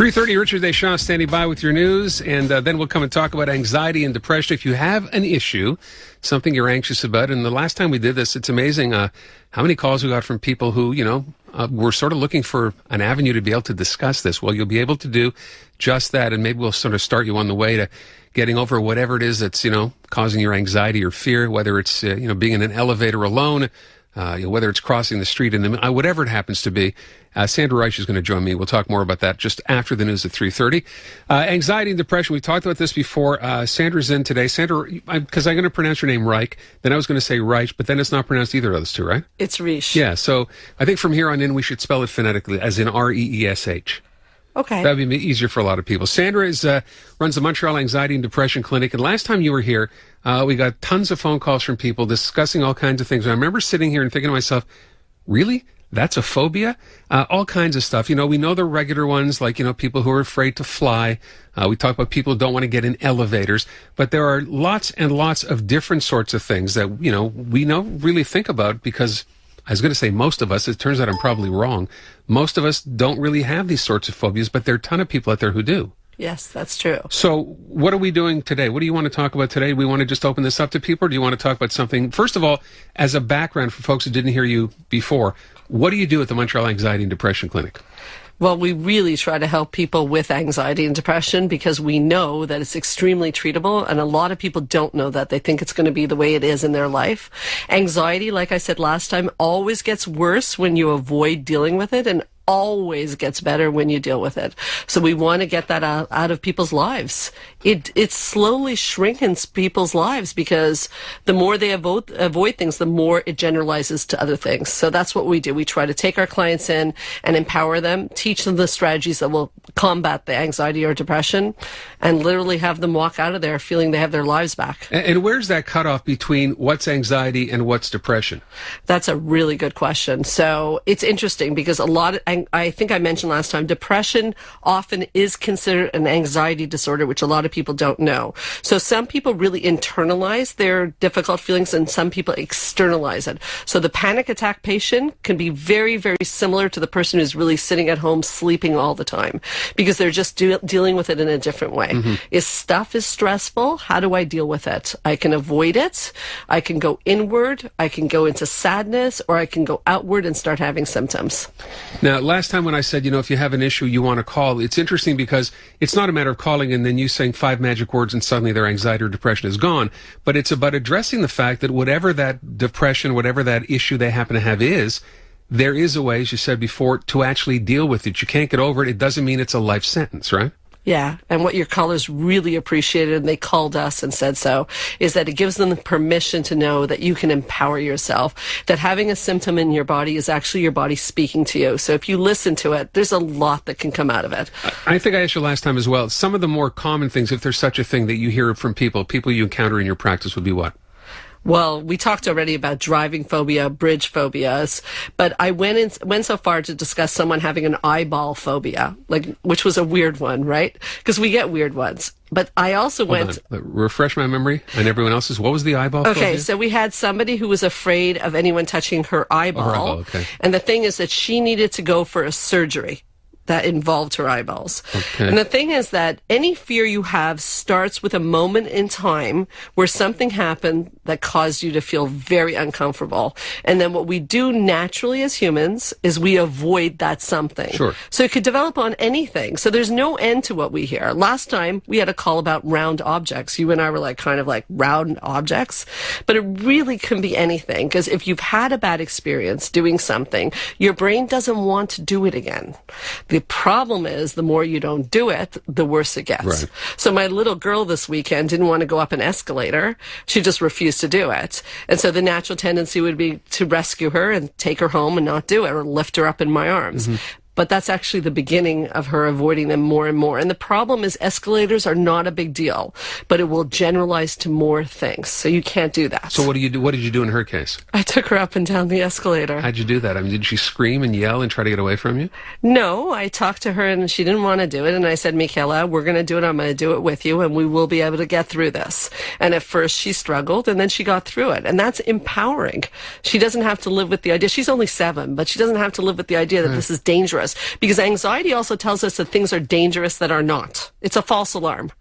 3:30, Richard Deschamps standing by with your news, and then we'll come and talk about anxiety and depression. If you have an issue, something you're anxious about, and the last time we did this, it's amazing how many calls we got from people who, were sort of looking for an avenue to be able to discuss this. Well, you'll be able to do just that, and maybe we'll sort of start you on the way to getting over whatever it is that's, causing your anxiety or fear, whether it's, being in an elevator alone, whether it's crossing the street, and whatever it happens to be. Sandra Reich is going to join me. We'll talk more about that just after the news at 3:30. Anxiety and depression, we talked about this before. Sandra's in today. Sandra, because I'm going to pronounce your name Reich, then I was going to say Reich, but then it's not pronounced either of those two, right? It's Reich. Yeah, so I think from here on in we should spell it phonetically, as in R-E-E-S-H. Okay. That would be easier for a lot of people. Sandra runs the Montreal Anxiety and Depression Clinic, and last time you were here, we got tons of phone calls from people discussing all kinds of things. And I remember sitting here and thinking to myself, really? That's a phobia? All kinds of stuff. We know the regular ones, like, people who are afraid to fly. We talk about people who don't want to get in elevators. But there are lots and lots of different sorts of things that, we don't really think about because I was going to say most of us. It turns out I'm probably wrong. Most of us don't really have these sorts of phobias, but there are a ton of people out there who do. Yes, that's true. So what are we doing today? What do you want to talk about today? Do we want to just open this up to people, or do you want to talk about something? First of all, as a background for folks who didn't hear you before, what do you do at the Montreal Anxiety and Depression Clinic? Well, we really try to help people with anxiety and depression because we know that it's extremely treatable, and a lot of people don't know that. They think it's going to be the way it is in their life. Anxiety, like I said last time, always gets worse when you avoid dealing with it, and always gets better when you deal with it. So we want to get that out of people's lives. It slowly shrinks people's lives because the more they avoid things, the more it generalizes to other things. So that's what we do. We try to take our clients in and empower them, teach them the strategies that will combat the anxiety or depression, and literally have them walk out of there feeling they have their lives back. And where's that cutoff between what's anxiety and what's depression? That's a really good question. So it's interesting because I think I mentioned last time, depression often is considered an anxiety disorder, which a lot of people don't know. So some people really internalize their difficult feelings and some people externalize it. So the panic attack patient can be very, very similar to the person who's really sitting at home sleeping all the time because they're just dealing with it in a different way. Mm-hmm. If stuff is stressful, how do I deal with it? I can avoid it. I can go inward. I can go into sadness, or I can go outward and start having symptoms. Now, last time when I said, if you have an issue you want to call, it's interesting because it's not a matter of calling and then you saying 5 magic words and suddenly their anxiety or depression is gone, but it's about addressing the fact that whatever that depression, whatever that issue they happen to have is, there is a way, as you said before, to actually deal with it. You can't get over it. It doesn't mean it's a life sentence, right? Yeah, and what your callers really appreciated, and they called us and said so, is that it gives them the permission to know that you can empower yourself, that having a symptom in your body is actually your body speaking to you. So if you listen to it, there's a lot that can come out of it. I think I asked you last time as well, some of the more common things, if there's such a thing that you hear from people you encounter in your practice would be what? Well, we talked already about driving phobia, bridge phobias, but I went so far to discuss someone having an eyeball phobia, which was a weird one, right? Because we get weird ones. But I also refresh my memory and everyone else's. What was the eyeball phobia? Okay, so we had somebody who was afraid of anyone touching her eyeball. Her eyeball, okay. And the thing is that she needed to go for a surgery that involved her eyeballs. Okay. And the thing is that any fear you have starts with a moment in time where something happened that caused you to feel very uncomfortable. And then what we do naturally as humans is we avoid that something. Sure. So it could develop on anything. So there's no end to what we hear. Last time we had a call about round objects. You and I were kind of like round objects, but it really can be anything, because if you've had a bad experience doing something, your brain doesn't want to do it again. The problem is the more you don't do it, the worse it gets. Right. So my little girl this weekend didn't want to go up an escalator. She just refused to do it. And so the natural tendency would be to rescue her and take her home and not do it, or lift her up in my arms. Mm-hmm. But that's actually the beginning of her avoiding them more and more. And the problem is escalators are not a big deal, but it will generalize to more things. So you can't do that. So what do you do? What did you do in her case? I took her up and down the escalator. How'd you do that? I mean, did she scream and yell and try to get away from you? No, I talked to her and she didn't want to do it. And I said, Michaela, we're going to do it. I'm going to do it with you and we will be able to get through this. And at first she struggled and then she got through it. And that's empowering. She doesn't have to live with the idea. She's only 7, but she doesn't have to live with the idea that this is dangerous. dangerous, because anxiety also tells us that things are dangerous that are not. It's a false alarm.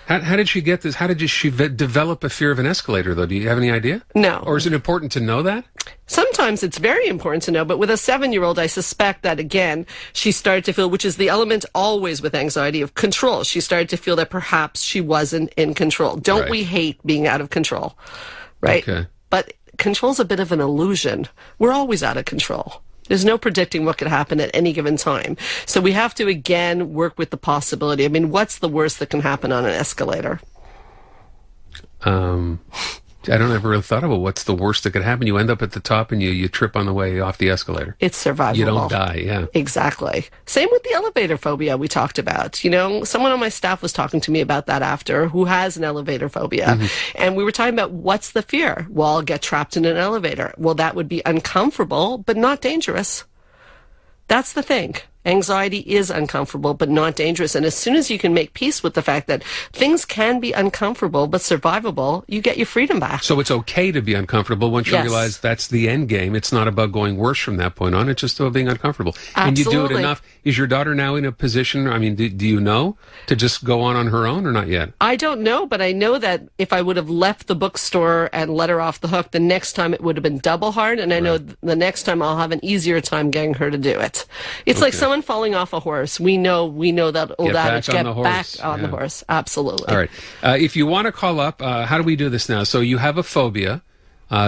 How did she get this? How did she develop a fear of an escalator, though? Do you have any idea? No. Or is it important to know that? Sometimes it's very important to know, but with a 7-year-old, I suspect that, again, she started to feel, which is the element always with anxiety, of control. She started to feel that perhaps she wasn't in control. Don't we hate being out of control? Right? Okay. But control's a bit of an illusion. We're always out of control. There's no predicting what could happen at any given time. So we have to, again, work with the possibility. I mean, what's the worst that can happen on an escalator? I don't ever really thought about what's the worst that could happen. You end up at the top and you trip on the way off the escalator. It's survivable. You don't die, yeah. Exactly. Same with the elevator phobia we talked about. You know, someone on my staff was talking to me about that after, who has an elevator phobia. And we were talking about, what's the fear? Well, I'll get trapped in an elevator. Well, that would be uncomfortable, but not dangerous. That's the thing. Anxiety is uncomfortable, but not dangerous. And as soon as you can make peace with the fact that things can be uncomfortable, but survivable, you get your freedom back. So it's okay to be uncomfortable once you realize that's the end game. It's not about going worse from that point on. It's just about being uncomfortable. Absolutely. And you do it enough. Is your daughter now in a position, I mean, do you know, to just go on her own or not yet? I don't know, but I know that if I would have left the bookstore and let her off the hook, the next time it would have been double hard. And I know the next time I'll have an easier time getting her to do it. It's like someone falling off a horse. We know that old adage, get back on the horse. Absolutely. All right. If you want to call up, how do we do this now? So you have a phobia,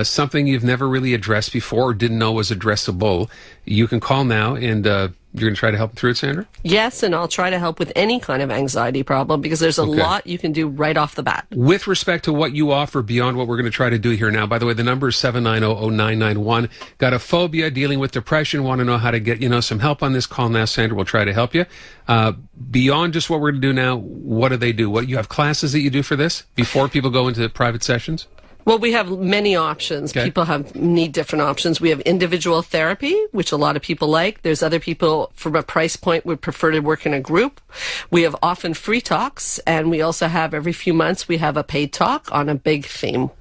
something you've never really addressed before or didn't know was addressable. You can call now, and you're going to try to help through it, Sandra? Yes, and I'll try to help with any kind of anxiety problem, because there's a lot you can do right off the bat. With respect to what you offer beyond what we're going to try to do here now, by the way, the number is 790-0991. Got a phobia, dealing with depression, want to know how to get, some help on this, call now. Sandra will try to help you. Beyond just what we're going to do now, what do they do? What, you have classes that you do for this before people go into private sessions? Well, we have many options. Okay. People need different options. We have individual therapy, which a lot of people like. There's other people from a price point would prefer to work in a group. We have often free talks, and we also have every few months we have a paid talk on a big theme.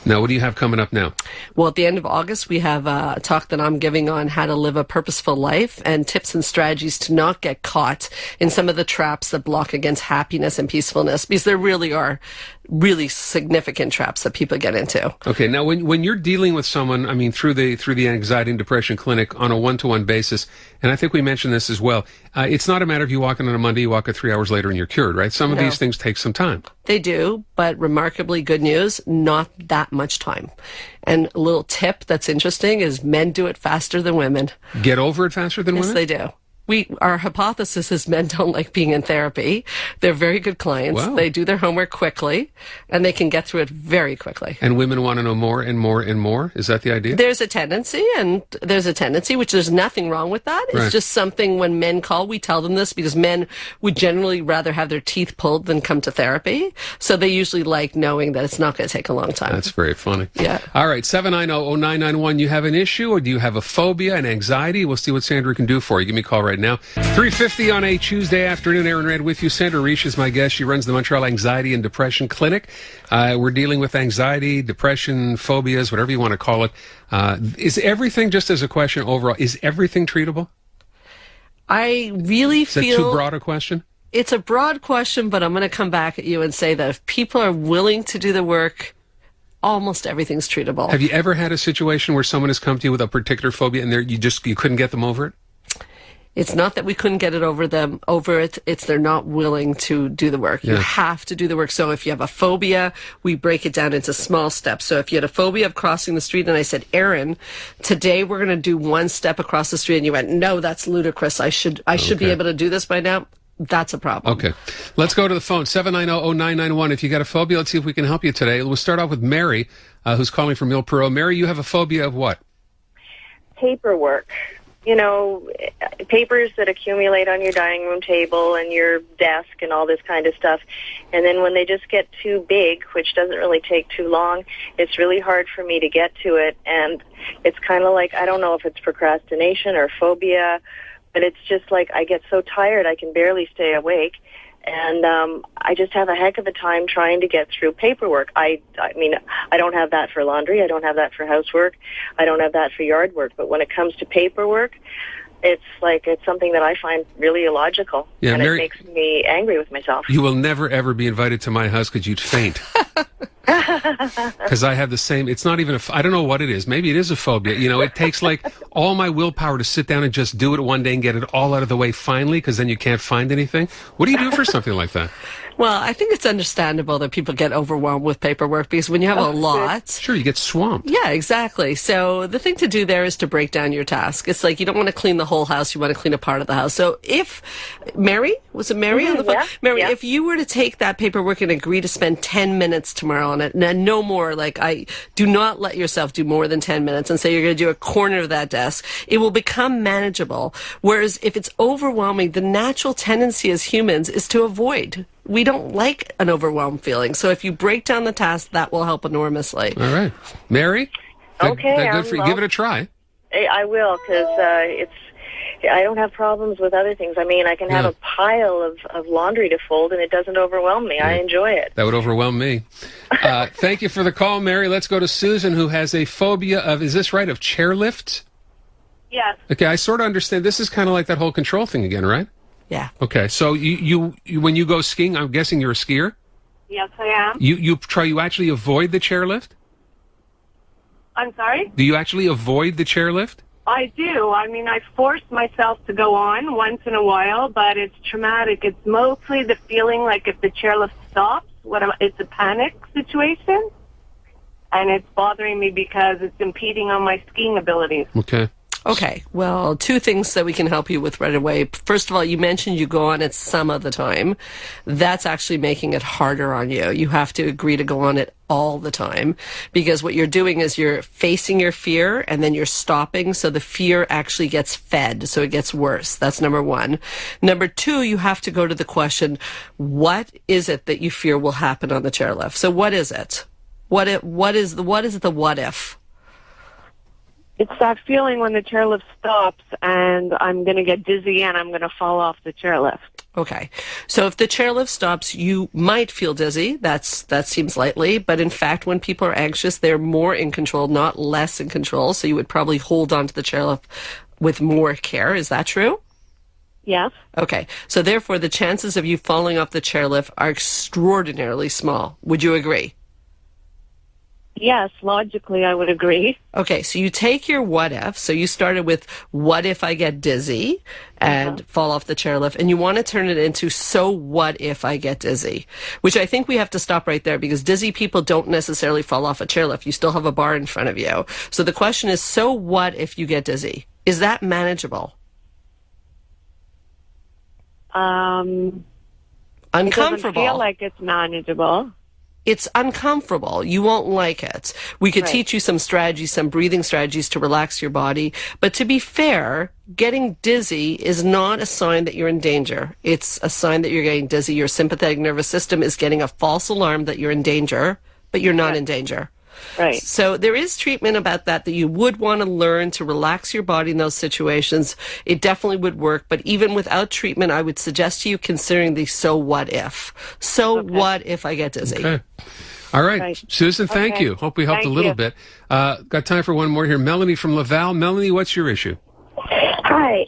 Now, what do you have coming up now? Well, at the end of August, we have a talk that I'm giving on how to live a purposeful life and tips and strategies to not get caught in some of the traps that block against happiness and peacefulness, because there really are really significant traps that people get into. Okay, now when you're dealing with someone, I mean, through the anxiety and depression clinic on a one-to-one basis, and I think we mentioned this as well, it's not a matter of you walk in on a Monday, you walk in 3 hours later and you're cured, right? Some of these things take some time. They do, but remarkably good news, not that much time. And a little tip that's interesting is men do it faster than women. Get over it faster than women? Yes, they do. Our hypothesis is men don't like being in therapy. They're very good clients. Wow. They do their homework quickly, and they can get through it very quickly. And women want to know more and more and more? Is that the idea? There's a tendency, which there's nothing wrong with that. It's just something when men call, we tell them this, because men would generally rather have their teeth pulled than come to therapy. So they usually like knowing that it's not going to take a long time. That's very funny. Yeah. All right, 790-0991. You have an issue, or do you have a phobia, an anxiety? We'll see what Sandra can do for you. Give me a call right now. 3:50 on a Tuesday afternoon. Aaron Red with you. Sandra Reich is my guest. She runs the Montreal Anxiety and Depression Clinic. We're dealing with anxiety, depression, phobias, whatever you want to call it. Is everything, just as a question overall, is everything treatable? I really feel... Is that too broad a question? It's a broad question, but I'm going to come back at you and say that if people are willing to do the work, almost everything's treatable. Have you ever had a situation where someone has come to you with a particular phobia and you couldn't get them over it? It's not that we couldn't get it over it. It's they're not willing to do the work. You have to do the work. So if you have a phobia, we break it down into small steps. So if you had a phobia of crossing the street and I said, Aaron, today we're going to do one step across the street, and you went, no, that's ludicrous. I should be able to do this by now. That's a problem. Okay. Let's go to the phone, 790-0991. If you got a phobia, let's see if we can help you today. We'll start off with Mary, who's calling from Mille Perot. Mary, you have a phobia of what? Paperwork. Papers that accumulate on your dining room table and your desk and all this kind of stuff. And then when they just get too big, which doesn't really take too long, it's really hard for me to get to it. And it's kind of like, I don't know if it's procrastination or phobia, but it's just like I get so tired I can barely stay awake. And I just have a heck of a time trying to get through paperwork. I mean, I don't have that for laundry. I don't have that for housework. I don't have that for yard work. But when it comes to paperwork, it's something that I find really illogical, Yeah, and Mary, it makes me angry with myself. you will never ever be invited to my house because you'd faint. Because I have the same. It's not even I don't know what it is. Maybe it is a phobia. You know, it takes like all my willpower to sit down and just do it one day and get it all out of the way finally. Because then you can't find anything. What do you do for something like that? Well, I think it's understandable that people get overwhelmed with paperwork because when you have a lot... Sure, you get swamped. Yeah, exactly. So the thing to do there is to break down your task. It's like you don't want to clean the whole house, you want to clean a part of the house. So if Mary, was it Mary on the phone? Yeah, Mary, yeah. if you were to take that paperwork and agree to spend 10 minutes tomorrow on it, and no more, do not let yourself do more than 10 minutes and say you're going to do a corner of that desk, it will become manageable. Whereas if it's overwhelming, the natural tendency as humans is to avoid. We don't like an overwhelmed feeling. So if you break down the task, that will help enormously. All right, Mary. Okay, good for you. Give it a try. I will, because I don't have problems with other things. I mean, I can have a pile of laundry to fold, and it doesn't overwhelm me. I enjoy it. That would overwhelm me. Thank you for the call, Mary. Let's go to Susan, who has a phobia of, is this right, of chairlift? Yes. Okay, I sort of understand. This is kind of like that whole control thing again, right? Yeah. Okay, so you when you go skiing, I'm guessing you're a skier? Yes, I am. You actually avoid the chairlift? I'm sorry? Do you actually avoid the chairlift? I do. I mean, I force myself to go on once in a while, but it's traumatic. It's mostly the feeling like if the chairlift stops, it's a panic situation, and it's bothering me because it's impeding on my skiing abilities. Okay, well, two things that we can help you with right away. First of all, you mentioned you go on it some of the time. That's actually making it harder on you. You have to agree to go on it all the time, because what you're doing is you're facing your fear and then you're stopping, so the fear actually gets fed, so it gets worse. That's number one. Number two, you have to go to the question, what is it that you fear will happen on the chairlift? So what is it? What is the what if? It's that feeling when the chairlift stops and I'm going to get dizzy and I'm going to fall off the chairlift. Okay. So if the chairlift stops, you might feel dizzy. That seems likely. But in fact, when people are anxious, they're more in control, not less in control. So you would probably hold on to the chairlift with more care. Is that true? Yes. Okay. So therefore, the chances of you falling off the chairlift are extraordinarily small. Would you agree? Yes, logically I would agree. Okay, so you take your what if. So you started with what if I get dizzy and fall off the chairlift, and you want to turn it into so what if I get dizzy, which I think we have to stop right there, because dizzy people don't necessarily fall off a chairlift. You still have a bar in front of you. So the question is, so what if you get dizzy? Is that manageable? Uncomfortable. It doesn't feel like it's manageable. It's uncomfortable. You won't like it. We could teach you some strategies, some breathing strategies to relax your body. But to be fair, getting dizzy is not a sign that you're in danger. It's a sign that you're getting dizzy. Your sympathetic nervous system is getting a false alarm that you're in danger, but you're not in danger. Right. So there is treatment about that you would want to learn to relax your body in those situations. It definitely would work, but even without treatment, I would suggest to you considering the so what if. So what if I get dizzy? Okay. All right. Susan, thank you. Hope we helped a little bit. Got time for one more here. Melanie from Laval. Melanie, what's your issue? Hi.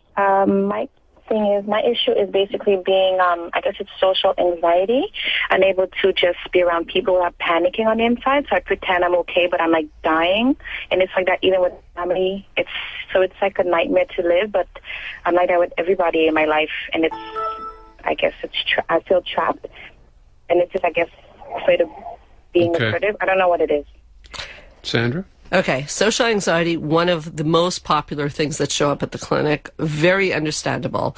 My issue is basically being, I guess it's social anxiety, unable to just be around people without panicking on the inside. So I pretend I'm okay, but I'm like dying. And it's like that even with family. It's like a nightmare to live, but I'm like that with everybody in my life. And I feel trapped. And it's just, I guess, afraid of being assertive. I don't know what it is. Sandra? Okay, social anxiety, one of the most popular things that show up at the clinic, very understandable.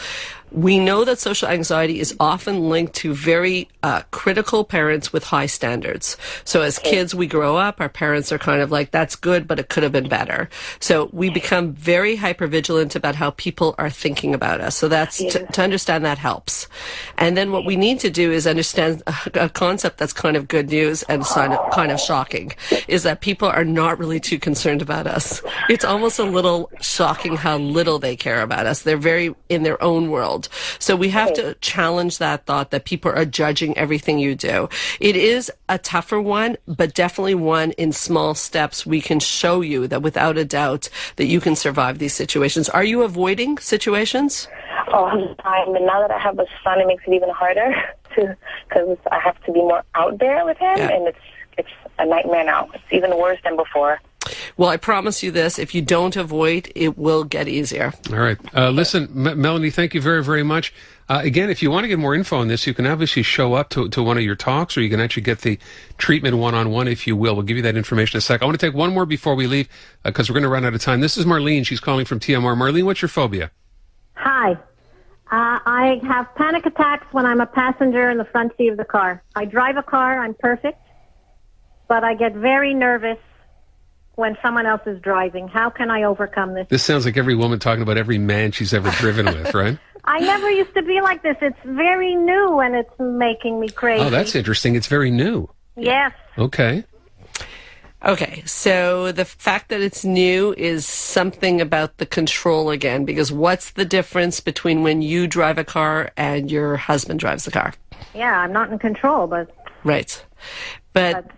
We know that social anxiety is often linked to very critical parents with high standards. So as kids, we grow up, our parents are kind of like, that's good, but it could have been better. So we become very hypervigilant about how people are thinking about us. So that's to understand that helps. And then what we need to do is understand a concept that's kind of good news and kind of shocking, is that people are not really too concerned about us. It's almost a little shocking how little they care about us. They're very in their own world. So we have to challenge that thought that people are judging everything you do. It is a tougher one, but definitely one in small steps we can show you that without a doubt that you can survive these situations. Are you avoiding situations? All the time. And now that I have a son, it makes it even harder because I have to be more out there with him, and it's a nightmare now. It's even worse than before. Well, I promise you this, if you don't avoid, it will get easier. All right. Listen, Melanie, thank you very, very much. Again, if you want to get more info on this, you can obviously show up to one of your talks, or you can actually get the treatment one-on-one, if you will. We'll give you that information in a sec. I want to take one more before we leave, because we're going to run out of time. This is Marlene. She's calling from TMR. Marlene, what's your phobia? Hi. I have panic attacks when I'm a passenger in the front seat of the car. I drive a car. I'm perfect. But I get very nervous when someone else is driving. How can I overcome this? This sounds like every woman talking about every man she's ever driven with, right? I never used to be like this. It's very new, and it's making me crazy. Oh, that's interesting. It's very new. Yes. Okay. Okay, so the fact that it's new is something about the control again, because what's the difference between when you drive a car and your husband drives the car? Yeah, I'm not in control, but... Right. But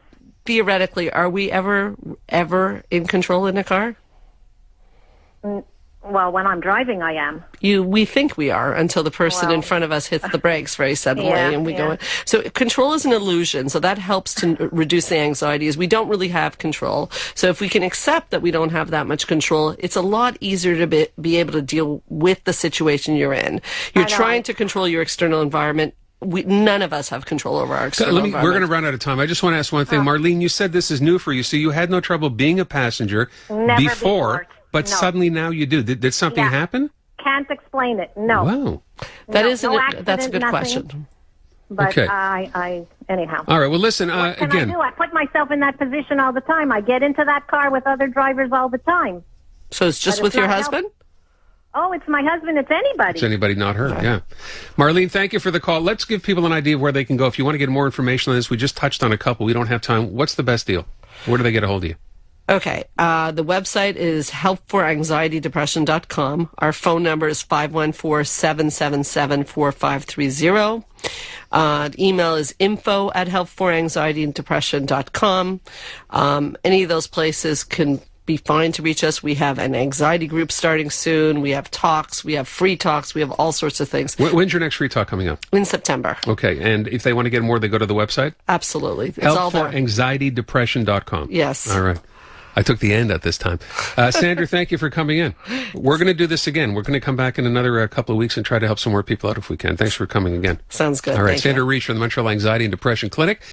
theoretically, are we ever in control in a car? Well, when I'm driving, I am. We think we are until the person in front of us hits the brakes very suddenly, and we go. So control is an illusion. So that helps to reduce the anxiety. Is we don't really have control. So if we can accept that we don't have that much control, it's a lot easier to be able to deal with the situation you're in. You're trying to control your external environment. None of us have control over our external environment. We're going to run out of time. I just want to ask one thing. Marlene, you said this is new for you, so you had no trouble being a passenger before. But suddenly now you do. Did something happen? Can't explain it. No. Wow. That's a good question. But I anyhow. All right. Well, listen. What can again, I do? I put myself in that position all the time. I get into that car with other drivers all the time. So it's just with your husband? Oh, it's my husband. It's anybody. It's anybody, not her. Yeah. Marlene, thank you for the call. Let's give people an idea of where they can go. If you want to get more information on this, we just touched on a couple. We don't have time. What's the best deal? Where do they get a hold of you? Okay. The website is helpforanxietydepression.com. Our phone number is 514-777-4530. Email is info@helpforanxietydepression.com. Any of those places can be fine to reach us. We have an anxiety group starting soon. We have talks. We have free talks. We have all sorts of things. When's your next free talk coming up? In September. Okay. And if they want to get more, they go to the website? Absolutely. It's all there. Helpforanxietydepression.com. Yes. All right. I took the end at this time. Sandra, thank you for coming in. We're going to do this again. We're going to come back in another couple of weeks and try to help some more people out if we can. Thanks for coming again. Sounds good. All right. Sandra Reich from the Montreal Anxiety and Depression Clinic.